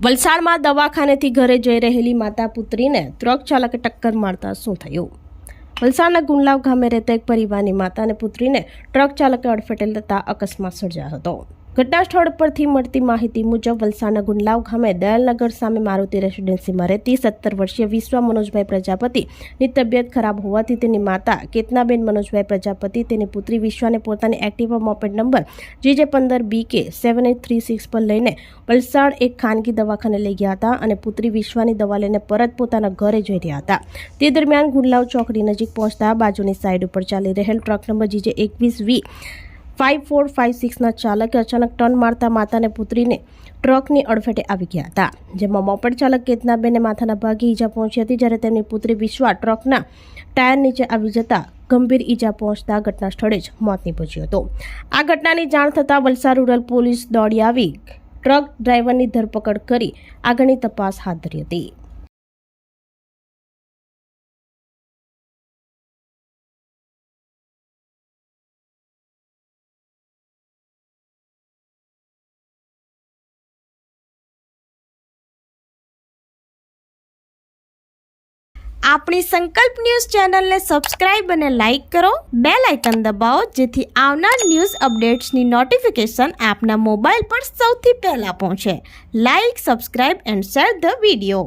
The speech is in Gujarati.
વલસાડમાં દવાખાનેથી ઘરે જઈ રહેલી માતા પુત્રીને ટ્રક ચાલકે ટક્કર મારતા શું થયું? વલસાડના ગુંડલાવ ગામે રહેતા એક પરિવારની માતા અને પુત્રીને ટ્રક ચાલકે અડફેટે લેતા અકસ્માત સર્જાયો હતો. ઘટના સ્થળ પરથી મળતી માહિતી મુજબ વલસાડના ગુંડલાવ ગામે દયાલનગર સામે મારુતિ રેસિડેન્સીમાં રહેતી 17 વર્ષીય વિશ્વા મનોજભાઈ પ્રજાપતિની તબિયત ખરાબ હોવાથી તેની માતા કેતનાબેન મનોજભાઈ પ્રજાપતિ તેની પુત્રી વિશ્વાને પોતાની એક્ટિવા મોપેડ નંબર GJ15BK 7836 પર લઈને વલસાડ એક ખાનગી દવાખાને લઈ ગયા હતા અને પુત્રી વિશ્વાની દવા લઈને પરત પોતાના ઘરે જઈ રહ્યા હતા. તે દરમિયાન ગુંડલાવ ચોકડી નજીક પહોંચતા બાજુની સાઈડ ઉપર ચાલી રહેલ ટ્રક નંબર GJ21V 5456 ના ચાલકે અચાનક ટર્ન મારતા માતા અને પુત્રીને ટ્રકની અડફેટે આવી ગયા હતા, જેમાં મોપેડ ચાલક કેતનાબેનને માથાના ભાગે ઈજા પહોંચી હતી, જ્યારે તેમની પુત્રી વિશ્વા ટ્રકના ટાયર નીચે આવી જતા ગંભીર ઈજા પહોંચતા ઘટના સ્થળે જ મોત નીપજ્યું હતું. આ ઘટનાની જાણ થતાં વલસાડ રૂરલ પોલીસ દોડી આવી ટ્રક ડ્રાઈવરની ધરપકડ કરી આગળની તપાસ હાથ ધરી હતી. આપણી સંકલ્પ ન્યૂઝ ચેનલને સબસ્ક્રાઇબ અને લાઇક કરો, બેલ આઇકન દબાવો જેથી આવનાર ન્યૂઝ અપડેટ્સની નોટિફિકેશન આપના મોબાઈલ પર સૌથી પહેલા પહોંચે. Like, subscribe and share the video.